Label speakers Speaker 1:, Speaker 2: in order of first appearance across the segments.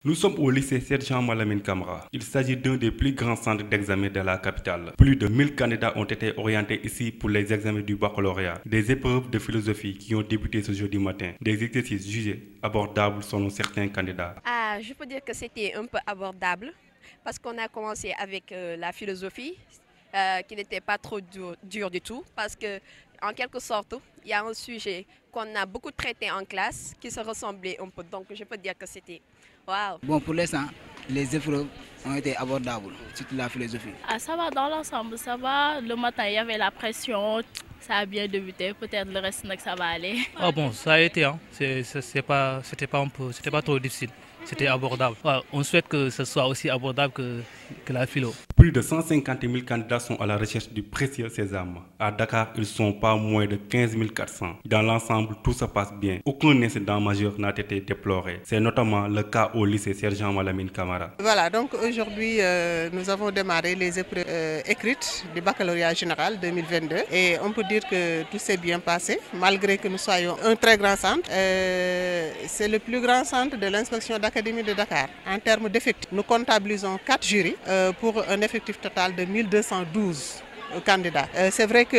Speaker 1: Nous sommes au lycée Sergent Malamine Camara. Il s'agit d'un des plus grands centres d'examen de la capitale. Plus de 1000 candidats ont été orientés ici pour les examens du baccalauréat. Des épreuves de philosophie qui ont débuté ce jeudi matin. Des exercices jugés abordables selon certains candidats.
Speaker 2: Je peux dire que c'était un peu abordable parce qu'on a commencé avec la philosophie qui n'était pas trop dur du tout parce que en quelque sorte, il y a un sujet qu'on a beaucoup traité en classe qui se ressemblait un peu. Donc je peux dire que c'était waouh.
Speaker 3: Bon, pour l'instant, les épreuves ont été abordables, surtout la philosophie.
Speaker 4: Ça va dans l'ensemble, ça va. Le matin, il y avait la pression, ça a bien débuté. Peut-être le reste, ça va aller.
Speaker 5: Ah bon, ça a été, hein. C'était pas trop difficile. C'était abordable. Ouais, on souhaite que ce soit aussi abordable que la philo.
Speaker 1: Plus de 150 000 candidats sont à la recherche du précieux sésame. À Dakar, ils sont pas moins de 15 400. Dans l'ensemble, tout se passe bien. Aucun incident majeur n'a été déploré. C'est notamment le cas au lycée Sergent Malamine Camara.
Speaker 6: Voilà, donc aujourd'hui, nous avons démarré les épreuves écrites du baccalauréat général 2022. Et on peut dire que tout s'est bien passé, malgré que nous soyons un très grand centre. C'est le plus grand centre de l'inspection d'Académie de Dakar. En termes d'effectifs, nous comptabilisons 4 jurys pour un effectif total de 1212 candidats. C'est vrai que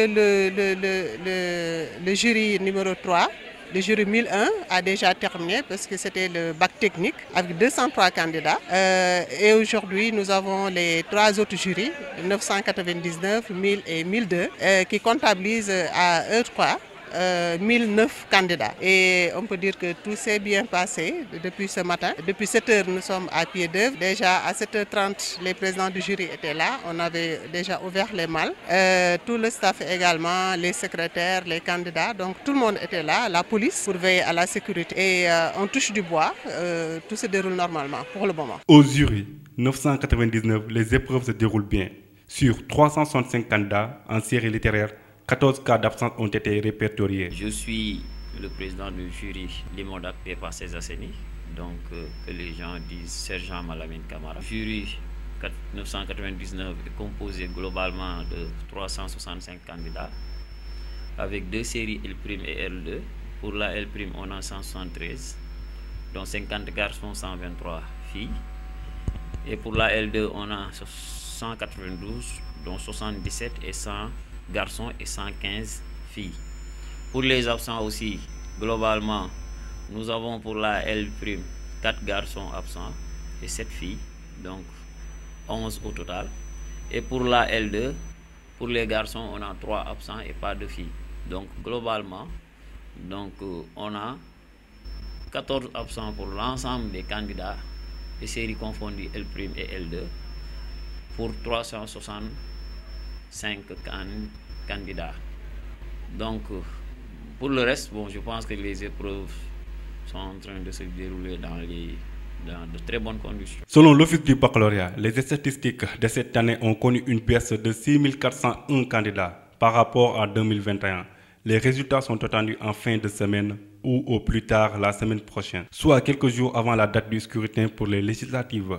Speaker 6: le jury numéro 3, le jury 1001 a déjà terminé parce que c'était le bac technique avec 203 candidats. Et aujourd'hui, nous avons les 3 autres jurys, 999, 1000 et 1002, qui comptabilisent à eux 3. 1009 candidats. Et on peut dire que tout s'est bien passé depuis ce matin. Depuis 7 heures, nous sommes à pied d'œuvre. Déjà à 7h30, les présidents du jury étaient là. On avait déjà ouvert les malles. Tout le staff également, les secrétaires, les candidats. Donc tout le monde était là, la police pour veiller à la sécurité. Et on touche du bois. Tout se déroule normalement pour le moment.
Speaker 1: Au jury 999, les épreuves se déroulent bien. Sur 365 candidats en série littéraire, 14 cas d'absence ont été répertoriés.
Speaker 7: Je suis le président du jury Limodak Pépa César-Seni, donc que les gens disent Sergent Malamine Camara. Le jury 999 est composé globalement de 365 candidats avec 2 séries L' et L2. Pour la L', on a 173, dont 50 garçons, 123 filles. Et pour la L2, on a 192, dont 77 et 100 garçons et 115 filles. Pour les absents aussi, globalement, nous avons pour la L', 4 garçons absents et 7 filles, donc 11 au total. Et pour la L2, pour les garçons, on a 3 absents et pas de filles. Donc globalement, on a 14 absents pour l'ensemble des candidats, des séries confondues L' et L2, pour 365 candidats. Donc, pour le reste, je pense que les épreuves sont en train de se dérouler dans de très bonnes conditions.
Speaker 1: Selon l'Office du baccalauréat, les statistiques de cette année ont connu une baisse de 6401 candidats par rapport à 2021. Les résultats sont attendus en fin de semaine ou au plus tard la semaine prochaine, soit quelques jours avant la date du scrutin pour les législatives.